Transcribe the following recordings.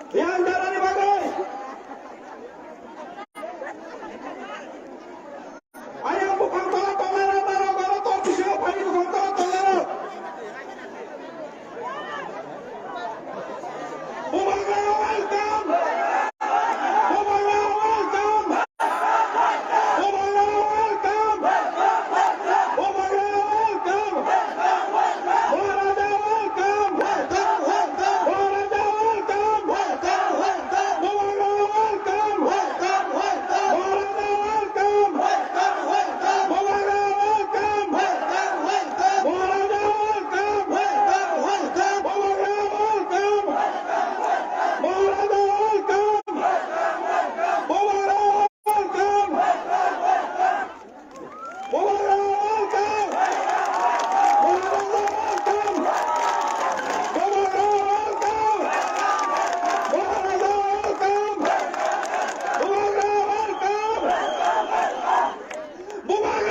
Yang jalan di bagai. Ayam bukan kalau toleran kalau kau bisa pakai bukan kalau toleran. Bubaga welcome. Bubaga welcome. Bubaga welcome. Bubaga welcome. Bubaga welcome. Bubaga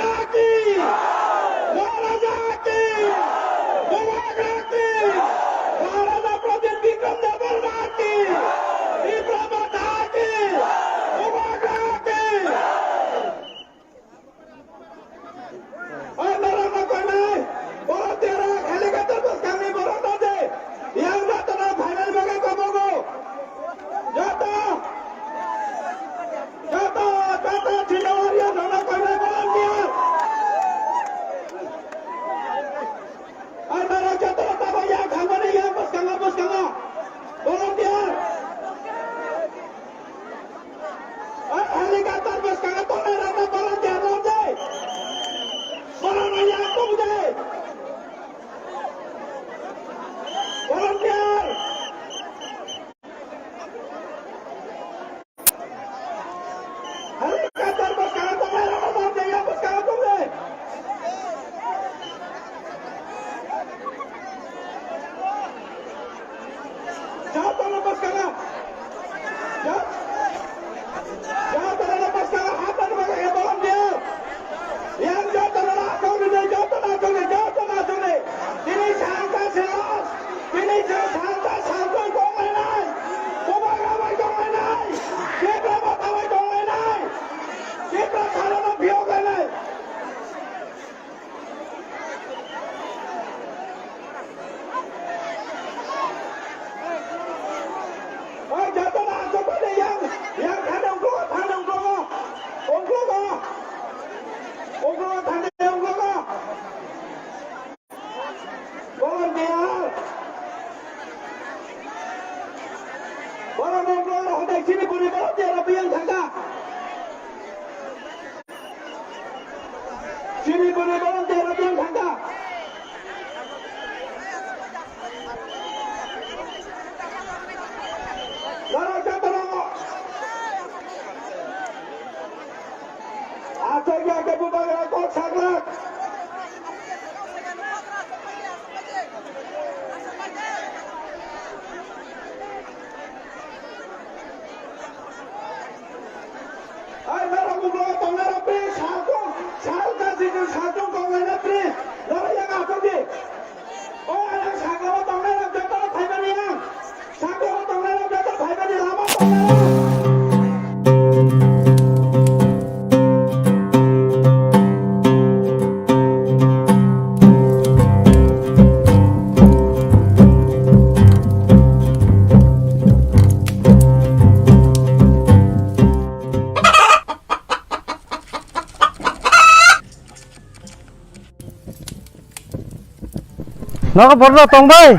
nó có phun ra tông đây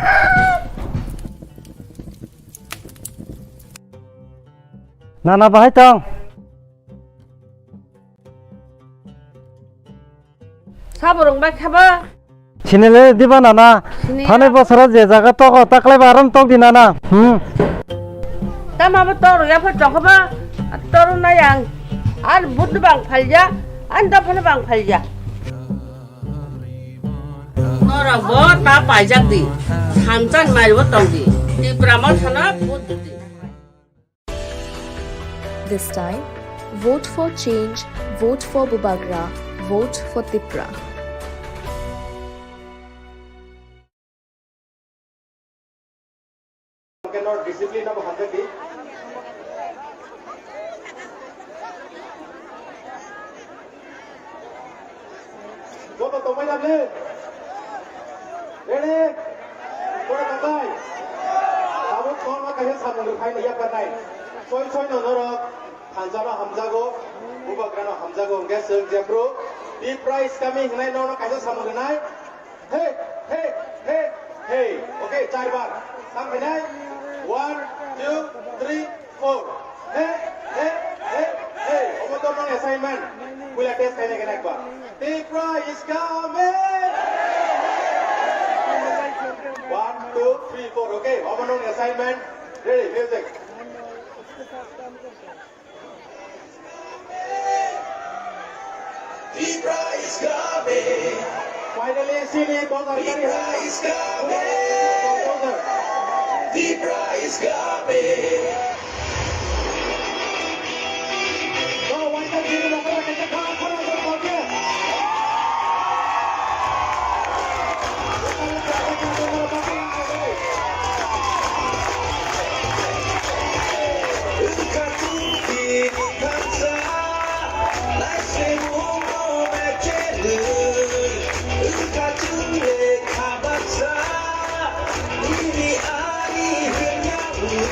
na bahai tong 사부롱 백 해봐. 친일에 디바 나나 타네 버서라 제자가 떠고 딱래 바람 떡 디나나 땀 한번 떠로 옆에 쪄봐. 떠로 나양. 안 무드방 팔자. 안 덮는 방 팔자. 너랑 뭐다 빨장디. 산짠 말고 똥디. 이 브라만 하나 보드디. This time, vote for change, vote for Bubagra, vote for Tipra. Oke, no disiplin apa hantar di? Coba tomai lagi. Ready? Kau kampai. Kamu kau nak kahit sama lukai ni ya panai. Soy nonor hanjana hamjago, bubagrano hamjago enggak sengjapro. Di price kami hinai nonor kahit sama lukai. Hey, hey, hey, hey. Oke, cari bar. Sampai naik. 1, 2, 3, 4. Hey, hey, hey, hey. Omo to nong assignment. Boleh test kayaknya kena ekbar. The prize is coming. 1, 2, 3, 4. Okay. Omo nong assignment. Ready? Music. The prize is coming. Finally, sini bawah The kali. prize is coming. The prize is coming. Kalau wanita sini bakal kita kalah berkopi. Ukatuki kansa, laise mumo mekeru. Ukatule kabasa, ini ari henyamu.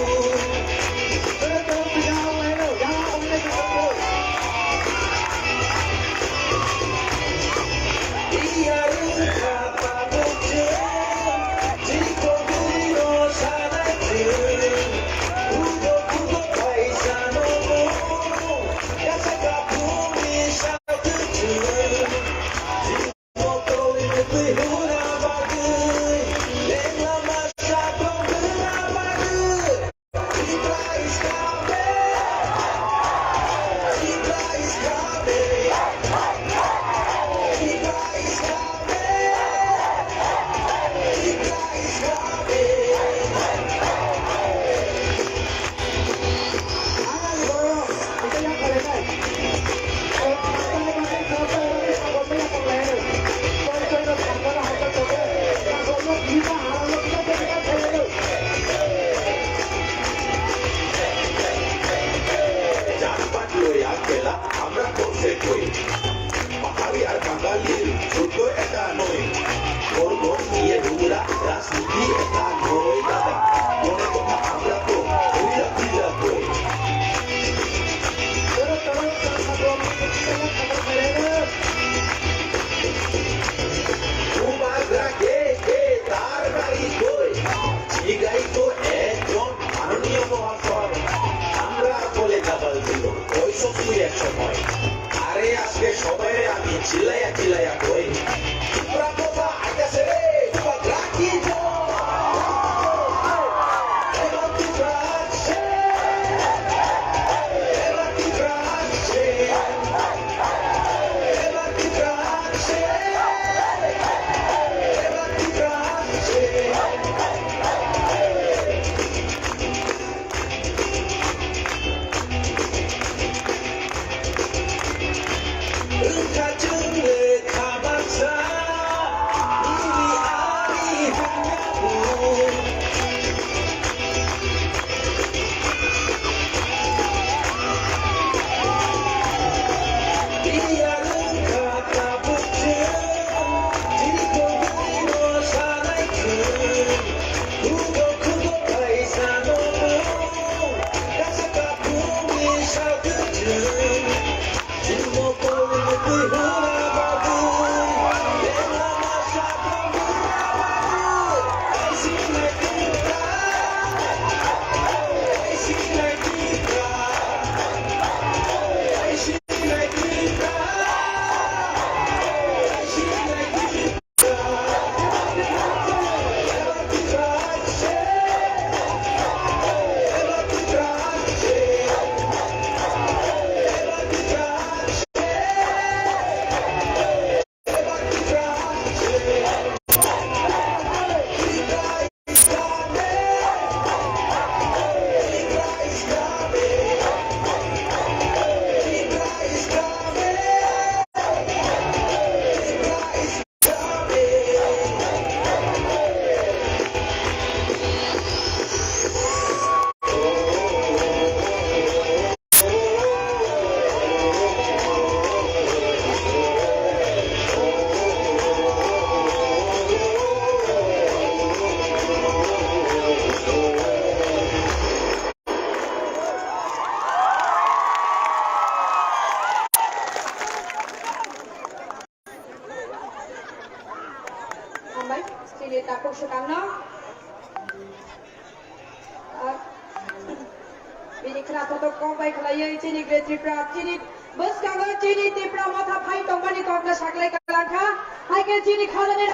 photo ko bai khlai chini great tripra chini bus kanga chini tripra matha phai tongmani kokna saklai kalangkha hai ke chini khalane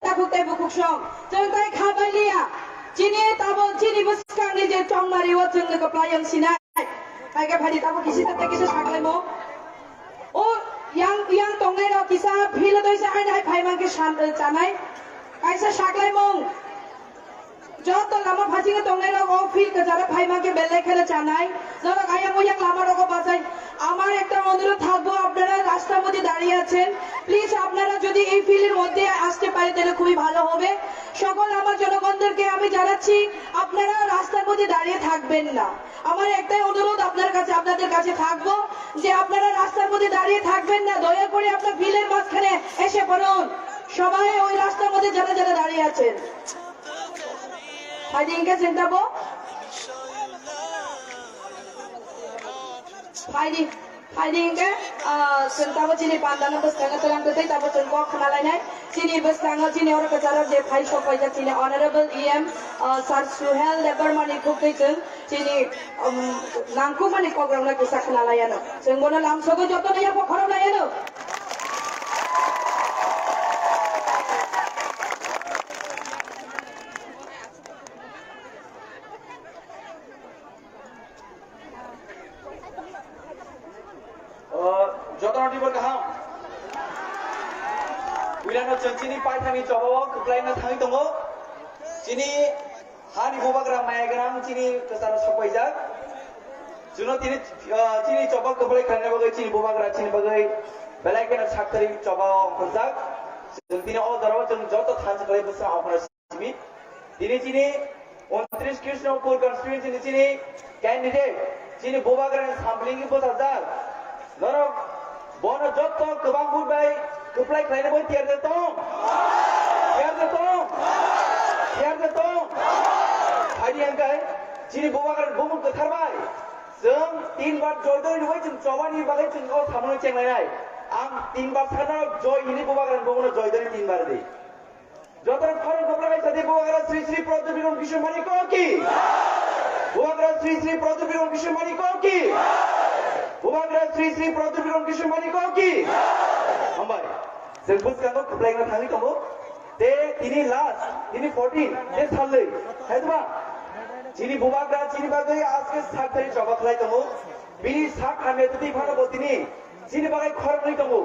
ta khuktai bukuk som jeng tai khabai lia chini tabo chini bus kanga je tongmari wo jeng ko playang sinai hai ke phadi tabo kisi ta kisi saklai mo o yang tongnai ro kisa phila doi sa hai phai mang ke shan chanai kaisa saklai mong যত লামা ফাঁসিকে তংলাই রকম feel যারা ভাই মাকে বেলায় খেলে জানাই যারা গায়া মইয়া লামা রকম বাঁচাই আমার একটা অনুরোধ থাকবো আপনারা রাস্তার মধ্যে দাঁড়িয়ে আছেন প্লিজ আপনারা যদি এই ফিলের মধ্যে আসতে পারে তাহলে খুবই ভালো হবে সকল আমার জনগণদেরকে আমি জানাচ্ছি আপনারা রাস্তার মধ্যে দাঁড়িয়ে থাকবেন না আমার একটাই অনুরোধ আপনাদের কাছে থাকবো যে আপনারা রাস্তার মধ্যে দাঁড়িয়ে থাকবেন না দয়া করে আপনার ফিলের মাঝখানে এসে পড়ুন সবাই ওই রাস্তার মধ্যে যারা যারা দাঁড়িয়ে আছেন Fighting ke sentabo fighting ke sentabo chini pandana bus kanga telang tetai tabo chengko khana lainai chini bus kanga chini ora kachara je phai sopai ja chini honorable em sir Suhel Lebermani khuktai chini nangku mani program la kisa khana layano chengona lam sogo joto niya pokhara layano যতনাটি বল কাহাম উইলানো চঞ্চিনি পাইথানি চবাও কপ্লাইনা থাই দङ চিনি হানি ববাগ্রা মায়াগ্রাম চিনি কসার সপাইজাক जुनो चिनी चौबा कपड़े खाने बगै चिनी बोबाग्रा चिनी बगै बेलायकेन साक्तरी चौबा खरजाक जों दिनै अ दराव जों जत थान्स खालाय बोसोर आपना सिमि दिनै चिनी 29 कृष्णपुर कन्स्टिट्युएन्सी चिनी क्यान्डिडेट चिनी बोबाग्रा सामलिंगि बोसाजाक नरो बन जत गोबां बुबाय कप्लाय खाने बगै तियार दं हायदि अंगाय चिनी बोबाग्रा बुमु गथारबाय जों 3 बार जय दय नुबाय जों चौबानि बागै जों थामनो चेंलायनाय आं 3 बार साना जय हिनि बोबाग्रान बुमु जय दय 3 बार दे जतन फरन कप्लाय साथे बोबाग्रा श्री श्री प्रद्युम्न किशोरमणि को की बोबाग्रा श्री श्री प्रद्युम्न किशोरमणि को की बोबाग्रा श्री श्री प्रद्युम्न किशोरमणि को की हमबाय जों बुसकांगो कप्लायना थांनि दङो ते तिनि लास्ट तिनि 14 ते थालै हायदबा चिनी बोबाग्रा चिनी बागै आजके साथै चबाखलाय दङो बिनि सा खामे जुदि भानो बतिनि चिनी बागै खरनै दङो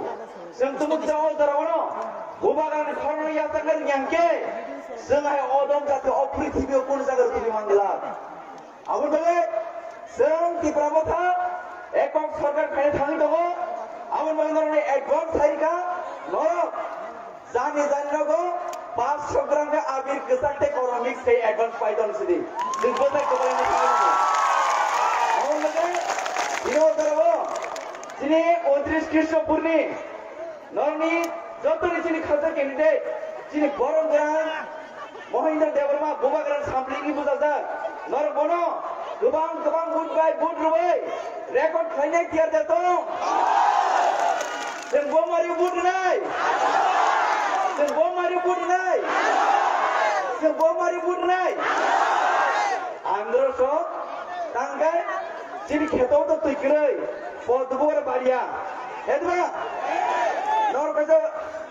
जों तुमुक जाव दरावनो बोबाग्रानि खरनै यातागै यांके जोंहाय अदम जाते अप्रिथिबियाव कोन जागर कुबि मांगला आबो बागै जों तिब्रामथा एকক सरकार खाय थाङै दङो आबो बागै एडभान्स थारिखा नर जानि जानिरगो 500 ग्राम के आबिर गसाटे इकोनॉमिक्स से एडवांस पाइथन सिदी दिसबो ताय को बायना थाङो आबो लगे इनो दरबो जिनि 29 कृष्णपुरनि नरनि जतनि जिनि खासा कैंडिडेट जिनि बरंग्रान महेंद्र देवरमा बोबाग्रान सामलिंगि बुजाजा नर बनो गोबां बुट रुबाय रेकर्ड खायनाय तियार जातो जों बोमारि बुट नाय जों बोमारि बुटनाय आंद्रस तांगाय जिनि खेतो तो तैक्रै पदबोर बारिया हेदबा नरकाजो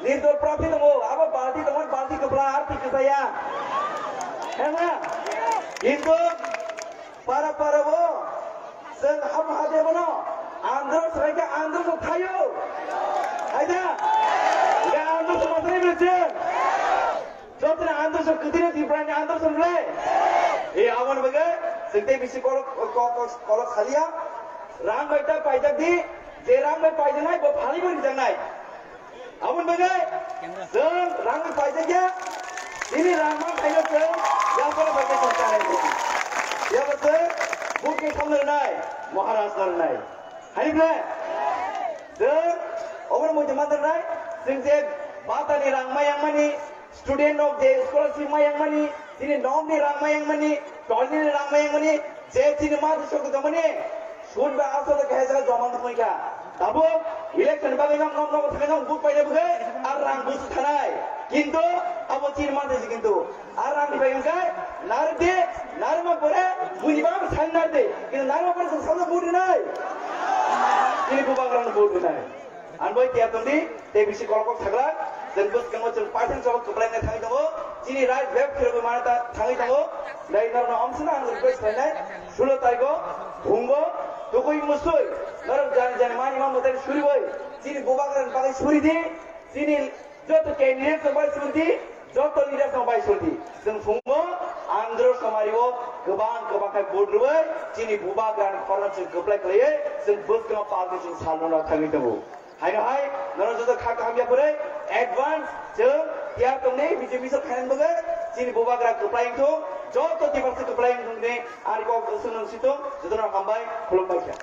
निर्दल प्रार्थी दङो आबो बाल्टी कपला आर्थिक जाया हेना किन्तु पाराबो जों हादेबनो आंद्रस रायगा आंद्रस थायो हायदा या आंद्रस माथाय बेसे जतन आंद्रस कदिने दिब्रानि आंद्रस रे ए आवन बगे जोंते बिसि कल खालिया रां बायता पाइजाक दि जे रां बाय पाइजनाय बो फालि बो रिजानाय आवन बगे जों रां पाइजाया दिनि रां मा पाइनो जों या बो बायता सरकार या बसे बुके खामनाय महाराज नाय हायब्ला जों अबर मोजे मादरनाय जों जे बातानि रां मायामानि स्टूडेंट ऑफ द स्कॉलरशिप मायामानि दिनि नमनि रां मायामानि टॉलनि रां मायामानि जे दिनि मा दसक दमनि सुन बा आसो कहेजा जमान थमैका दाबो इलेक्शन बागै नम थागै बुक पाइले बगे आर रां बुस थानाय किन्तु अब चिन मा देसि किन्तु आर रां निफाय गाय नारदे नारमा परे bujiba sanar de kita nama pun sama bodoh nai ini bubagaran bodoh nai anboy tiap tadi televisi kolok thagla जों बस गंगो जों पार्सेंट सब कपलायनाय थाङै दङ दिनै राइट वेब खेलबो मानता थाङै दङ लाइनारनो अमसना आं रिक्वेस्ट खालायनाय 16 तारिखो हुंबो दुगै मुसुय नरम जानि जानि मानि मा मते सुरिबोय दिनै बबागान बागै सुरिदि दिनै जत कैंडिडेट सबाय सुरिदि जत लिडार सबाय सुरिदि जों फुंबो आंध्र समारियो गोबां गोबांखाय बोद्रुबै दिनै बबागान खरनजों गोब्लाय खालायो जों बस गंगो पार्टी जों सालना थाङै दङ हाय हाय नरम जत खा खामिया बोरै एडवांस जों tiap tongni BJP sab khainan boga jini bobagra keplaing to joto tibarse keplaing tongni ari ko sunung sito jodona hambai khulumbai kya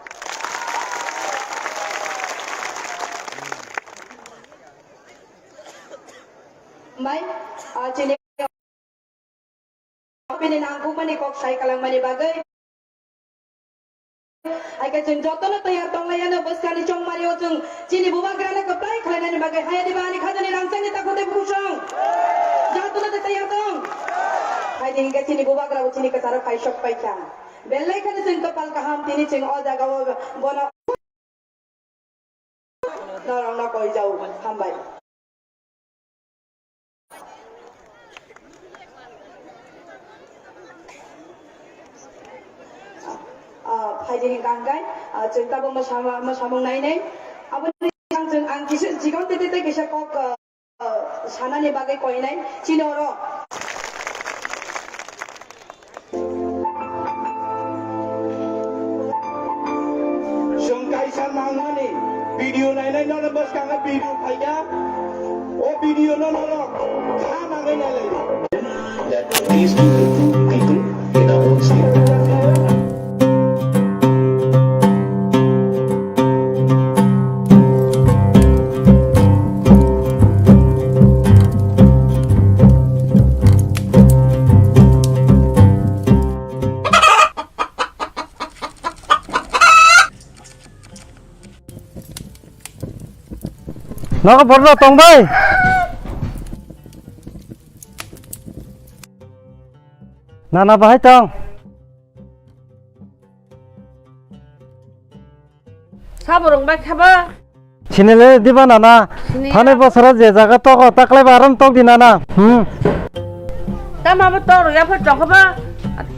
mai jini pini nangku mani kok sai kalang mani bagai Aika jeng jotono tayar tong layana bos kali chong mario jeng jini bubagra na keplai khalainan bagai haya di bani khadani rangsang ni takute busong jotono tayar tong hai di hingga jini bubagra jini kesara pai shop pai kya belai khane jeng kapal kaham tini jeng o jaga bono narang na koi jau hambai Haji hingkangkai, cerita bersama naik naik. Apa ni yang ang kisah jika kita kisah kok sana ni bagai koi naik, Cina orang. Sengkai sama ni video naik naik nol bos kanga video kaya, oh video nol nol, sama naik naik. That these people in our own state. Nó bật ra tông bay Nana bahai tong 사부롱 백 해봐. Chinele diba nana Thane bosara je jaga toko taklai baram tok di nana Tama betul ya pun coba.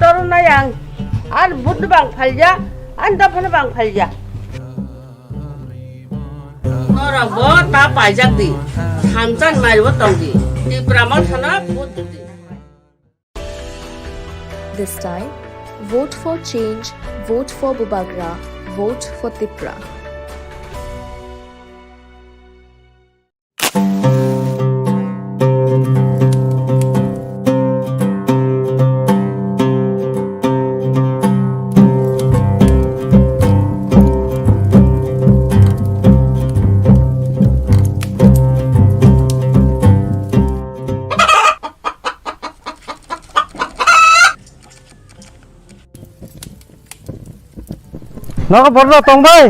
Turun nayang. An butuh bang palja, anda pun bang palja. Orang bot tak pajak di, hancan malu tong di peramal sana butuh di. This time, vote for change, vote for Bubagra, vote for Tipra. Nó bật ra tông bay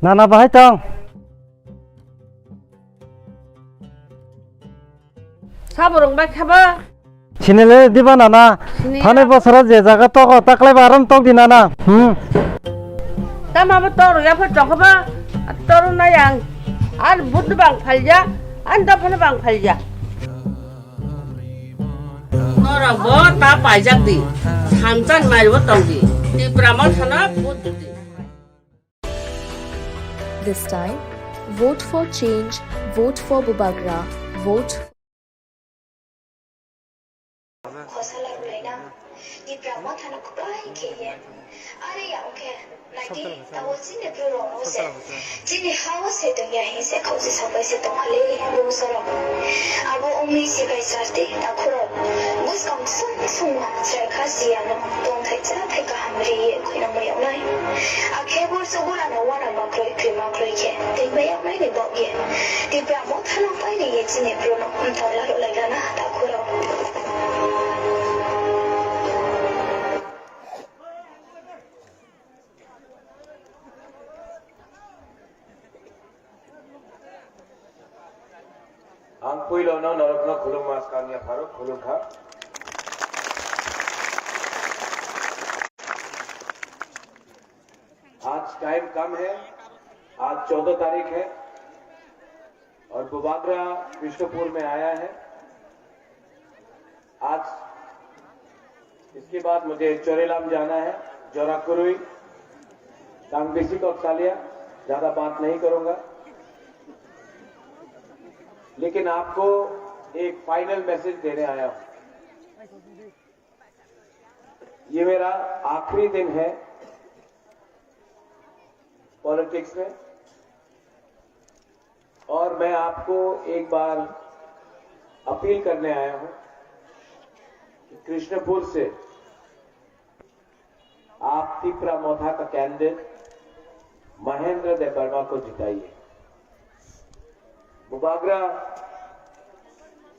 Nana bahai tong 사부롱 백 해봐. Chinele diba nana Thane bosara je jaga toko taklai baram tok di nana Tama betul ya pun coba. Turun nayang. An butuh bang palja, anda pun bang palja. Orang bot tak pajak di, hancan malu tong di peramal sana butuh di. This time, vote for change, vote for Bubagra, vote Khosala Rulaina, di Brahma Thana Kubai Kiyen. Are ya okay. Lagi tahu sini berorong ose. Jadi hawa sedangnya hise kau si sampai setengah lagi berusara. Abu umi si kai sarti tak kurang. Bus kamu semua saya kasih anak tuan kai cara kai kahamri kui nama yang lain. Akhir bersebulan awal nama kloi prima kloi ke. Tiba yang lain di bawah ke. Di Brahma Thana Kubai ni sini berorong entah lalu lagi na tak kurang. Ang puilo no norok no khulung mas kanya pharo khulung kha. आज time कम है, आज 14 तारीख है और बुबागरा कृष्णपुर में आया है। आज इसके बाद मुझे चोरेलाम जाना है, जोराकुरुई, टांगबेसी को सालिया, ज्यादा बात नहीं करूंगा, लेकिन आपको एक फाइनल मैसेज देने आया हूं। ये मेरा आखिरी दिन है पॉलिटिक्स में और मैं आपको एक बार अपील करने आया हूं कि कृष्णपुर से आप तिप्रा मोथा का कैंडिडेट महेंद्र दे वर्मा को जिताइए। बुबागरा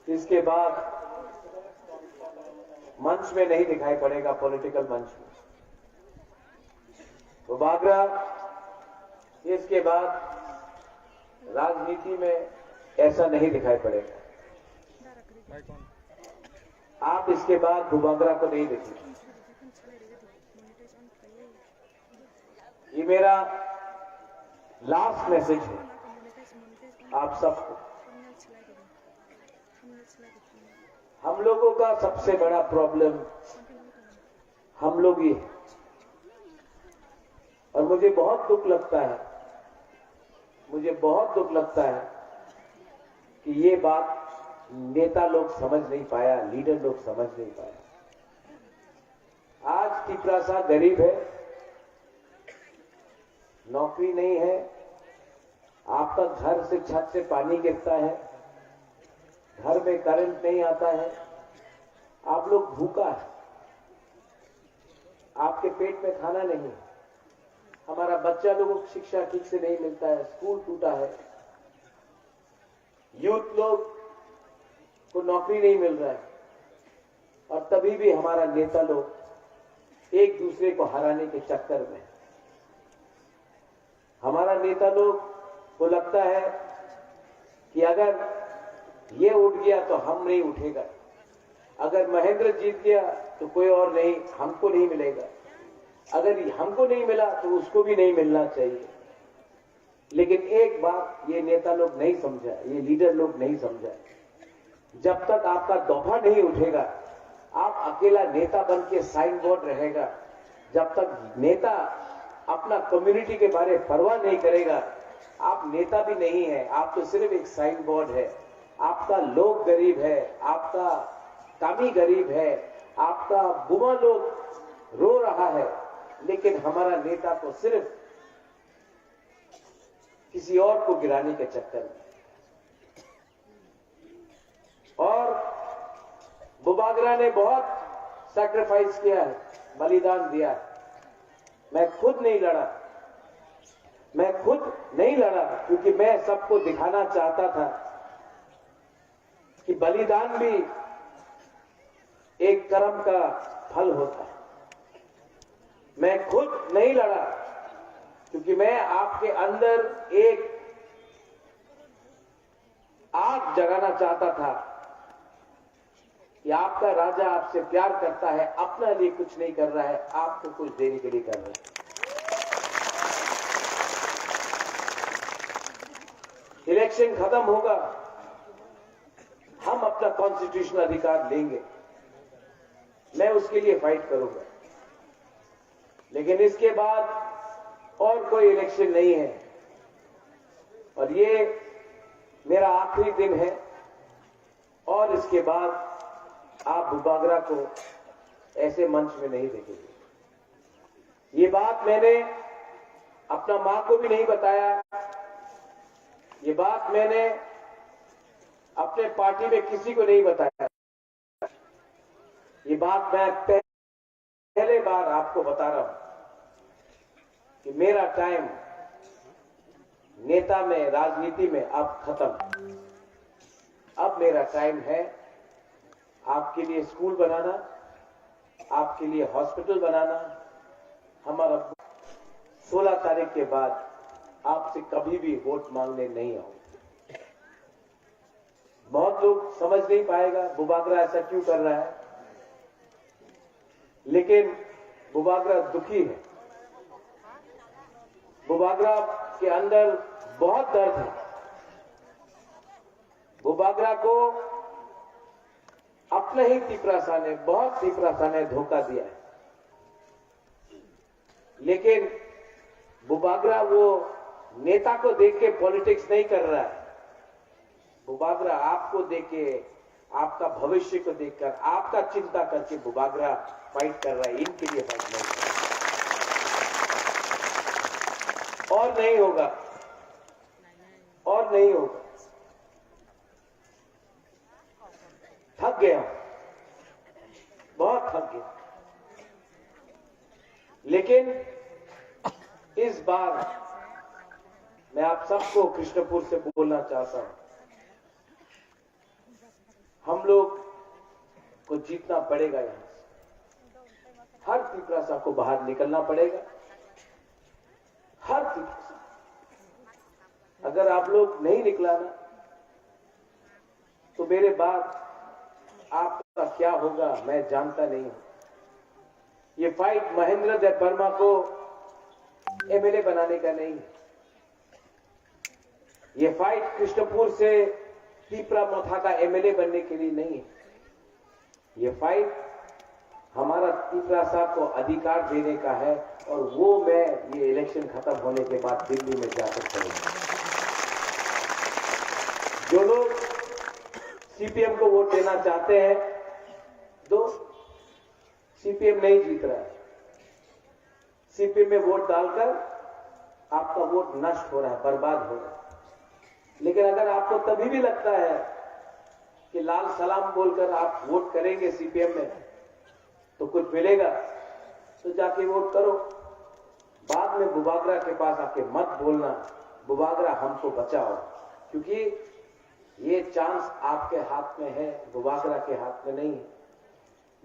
इसके बाद मंच में नहीं दिखाई पड़ेगा, पॉलिटिकल मंच में। बुबागरा इसके बाद राजनीति में ऐसा नहीं दिखाई पड़ेगा। आप इसके बाद बुबागरा को नहीं देखेंगे। ये मेरा लास्ट मैसेज है आप सबको। हम लोगों का सबसे बड़ा प्रॉब्लम हम लोग ही है और मुझे बहुत दुख लगता है, कि ये बात नेता लोग समझ नहीं पाया, लीडर लोग समझ नहीं पाया। आज तिप्रासा गरीब है, नौकरी नहीं है, आपका घर से छत से पानी गिरता है, घर में करंट नहीं आता है, आप लोग भूखा है, आपके पेट में खाना नहीं है, हमारा बच्चा लोगों को शिक्षा ठीक से नहीं मिलता है, स्कूल टूटा है, यूथ लोग को नौकरी नहीं मिल रहा है और तभी भी हमारा नेता लोग एक दूसरे को हराने के चक्कर में। हमारा नेता लोग को लगता है कि अगर ये उठ गया तो हम नहीं उठेगा, अगर महेंद्र जीत गया तो कोई और नहीं, हमको नहीं मिलेगा, अगर हमको नहीं मिला तो उसको भी नहीं मिलना चाहिए। लेकिन एक बात ये नेता लोग नहीं समझा, ये लीडर लोग नहीं समझा, जब तक आपका दोफा नहीं उठेगा, आप अकेला नेता बन के साइन बोर्ड रहेगा, जब तक नेता अपना कम्युनिटी के बारे में परवाह नहीं करेगा, आप नेता भी नहीं है, आप तो सिर्फ एक साइन बोर्ड है। आपका लोग गरीब है, आपका कामी गरीब है, आपका बुआ लोग रो रहा है, लेकिन हमारा नेता को सिर्फ किसी और को गिराने के चक्कर में। और बुबागरा ने बहुत सैक्रिफाइस किया है, बलिदान दिया है। मैं खुद नहीं लड़ा क्योंकि मैं सबको दिखाना चाहता था कि बलिदान भी एक कर्म का फल होता है। मैं खुद नहीं लड़ा क्योंकि मैं आपके अंदर एक आग जगाना चाहता था कि आपका राजा आपसे प्यार करता है, अपने लिए कुछ नहीं कर रहा है, आपको कुछ देने के लिए कर रहा है। इलेक्शन खत्म होगा, हम अपना कॉन्स्टिट्यूशनल अधिकार लेंगे, मैं उसके लिए फाइट करूंगा। लेकिन इसके बाद और कोई इलेक्शन नहीं है और ये मेरा आखिरी दिन है और इसके बाद आप बुबागरा को ऐसे मंच में नहीं देखेंगे। ये बात मैंने अपना मां को भी नहीं बताया, ये बात मैंने अपने पार्टी में किसी को नहीं बताया, ये बात मैं पहले बार आपको बता रहा हूं कि मेरा टाइम नेता में, राजनीति में अब खत्म। अब मेरा टाइम है आपके लिए स्कूल बनाना, आपके लिए हॉस्पिटल बनाना। हमारा 16 तारीख के बाद आपसे कभी भी वोट मांगने नहीं आऊंगा। समझ नहीं पाएगा बुबागरा ऐसा क्यों कर रहा है, लेकिन बुबागरा दुखी है। बुबागरा के अंदर बहुत दर्द है। बुबागरा को अपने ही तिपरासा ने, बहुत तिपरासा ने धोखा दिया है, लेकिन बुबागरा वो नेता को देख के पॉलिटिक्स नहीं कर रहा है। बुबागरा आपको देख के, आपका भविष्य को देखकर, आपका चिंता करके बुबागरा फाइट कर रहा है, इनके लिए फाइट नहीं कर रहा। और नहीं होगा, और नहीं होगा। थक गया, बहुत थक गया। लेकिन इस बार मैं आप सबको कृष्णपुर से बोलना चाहता हूं, हम लोग को जीतना पड़ेगा। यहां से हर तिपरासा को बाहर निकलना पड़ेगा, हर तिपरासा। अगर आप लोग नहीं निकला ना, तो मेरे बाद आपका क्या होगा मैं जानता नहीं हूं। ये फाइट महेंद्र देव वर्मा को एमएलए बनाने का नहीं है। ये फाइट कृष्णपुर से तिपरा मोथा का एमएलए बनने के लिए नहीं है। ये फाइट हमारा तिपरासा को अधिकार देने का है, और वो मैं ये इलेक्शन खत्म होने के बाद दिल्ली में जाकर करूंगा। जो लोग सीपीएम को वोट देना चाहते हैं, दो, सीपीएम नहीं जीत रहा है। सीपीएम में वोट डालकर आपका वोट नष्ट हो रहा है, बर्बाद हो रहा है। लेकिन अगर आपको तभी भी लगता है कि लाल सलाम बोलकर आप वोट करेंगे सीपीएम में तो कुछ मिलेगा, तो जाके वोट करो। बाद में बुबागरा के पास आके मत बोलना बुबागरा हमको बचाओ, क्योंकि ये चांस आपके हाथ में है, बुबागरा के हाथ में नहीं है।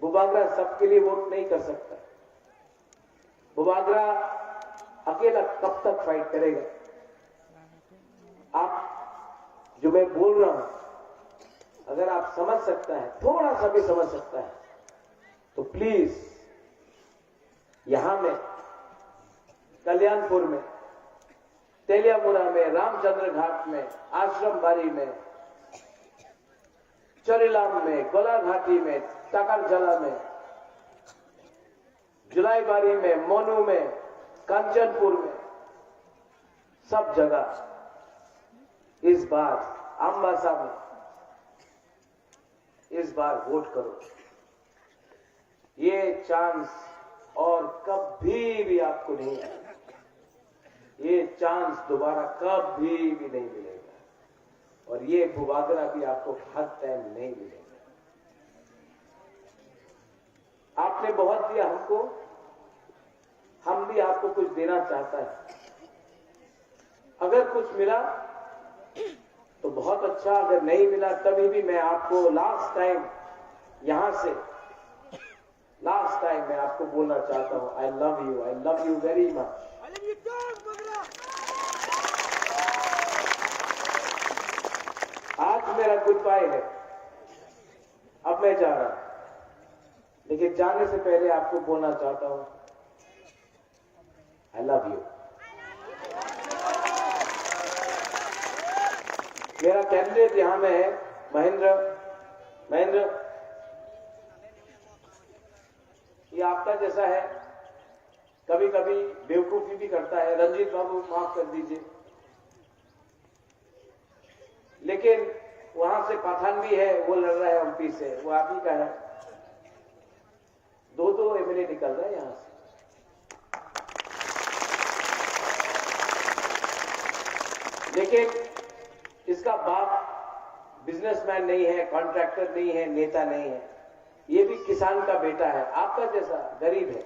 बुबागरा सबके लिए वोट नहीं कर सकता। बुबागरा अकेला कब तक फाइट करेगा? आप जो मैं बोल रहा हूं, अगर आप समझ सकता है, थोड़ा सा भी समझ सकता है, तो प्लीज यहां में, कल्याणपुर में, तेलियामुरा में, रामचंद्र घाट में, आश्रम बारी में, चरीलाम में, गोलाघाटी में, टाकरजला में, जुलाईबारी में, मोनू में, कांचनपुर में, सब जगह इस बार अम्बासा में इस बार वोट करो। ये चांस और कभी भी आपको नहीं आएगा। ये चांस दोबारा कभी भी नहीं मिलेगा, और ये बुबागरा भी आपको हर टाइम नहीं मिलेगा। आपने बहुत दिया हमको, हम भी आपको कुछ देना चाहता है। अगर कुछ मिला तो बहुत अच्छा, अगर नहीं मिला तभी भी मैं आपको लास्ट टाइम यहां से, लास्ट टाइम मैं आपको बोलना चाहता हूं, I love you very much. आज मेरा गुड बाय है, अब मैं जा रहा हूं, लेकिन जाने से पहले आपको बोलना चाहता हूं, आई लव यू। मेरा कैंडिडेट यहां में है महेंद्र, ये आपका जैसा है, कभी कभी बेवकूफी भी करता है। रंजीत बाबू माफ कर दीजिए, लेकिन वहां से पठान भी है, वो लड़ रहा है एमपी से, वो आप ही का है। दो एमएलए निकल रहा है यहां से। लेकिन इसका बाप बिजनेसमैन नहीं है, कॉन्ट्रैक्टर नहीं है, नेता नहीं है, ये भी किसान का बेटा है, आपका जैसा गरीब है।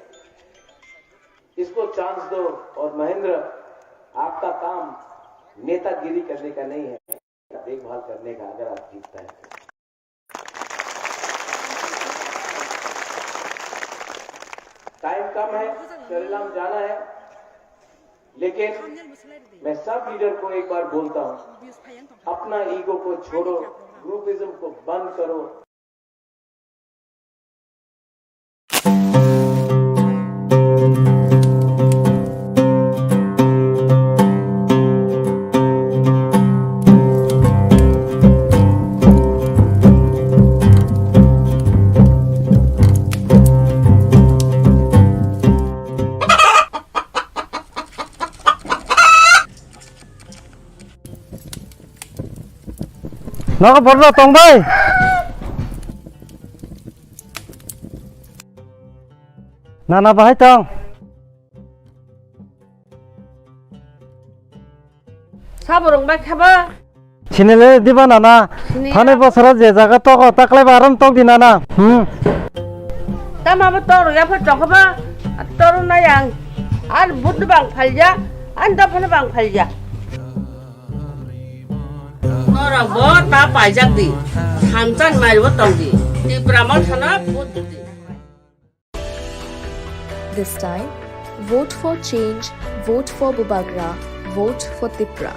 इसको चांस दो। और महेंद्र, आपका काम नेतागिरी करने का नहीं है, देखभाल करने का, अगर आप जीतता है तो। टाइम कम है, चरीलाम जाना है, लेकिन मैं सब लीडर को एक बार बोलता हूं, अपना ईगो को छोड़ो, ग्रुपिज्म को बंद करो। Nó bật ra tông bay. Nana bahai tong. 사보롱 백 해봐. Chinele diba nana. Thane bosara je jaga toko taklai baram tong di nana. tamama toru yap을 좀 해봐. toru 나양. 안 부드방 팔자. 안 덮어는 방 팔자. 너랑 뭐다 빠장디. 한잔 말고 똥디. 이 브라만 하나 부드디. This time, vote for change, vote for Bubagra, vote for Tipra.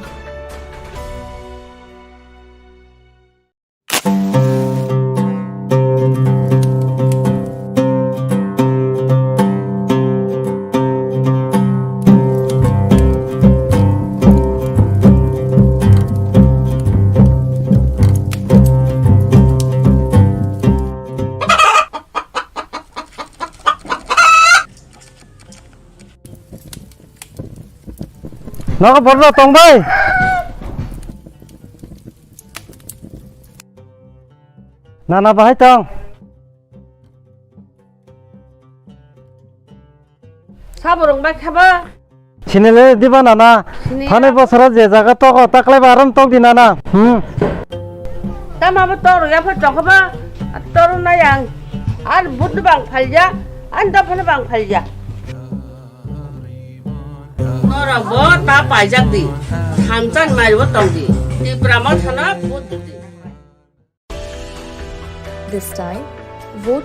Nó bật ra tông bay. Nana bahai tong. 사보롱 백 해봐. Chinele diba nana. Thane bosara je jaga toko taklai baram tong di nana. tamama toru yap을 좀 해봐. toru 나양. 안 부드방 팔자. 안 덮어는 방 팔자. 너랑 뭐다 빠장디. 한잔 말고 똥디. 이 브라만 하나 부드디. This time, vote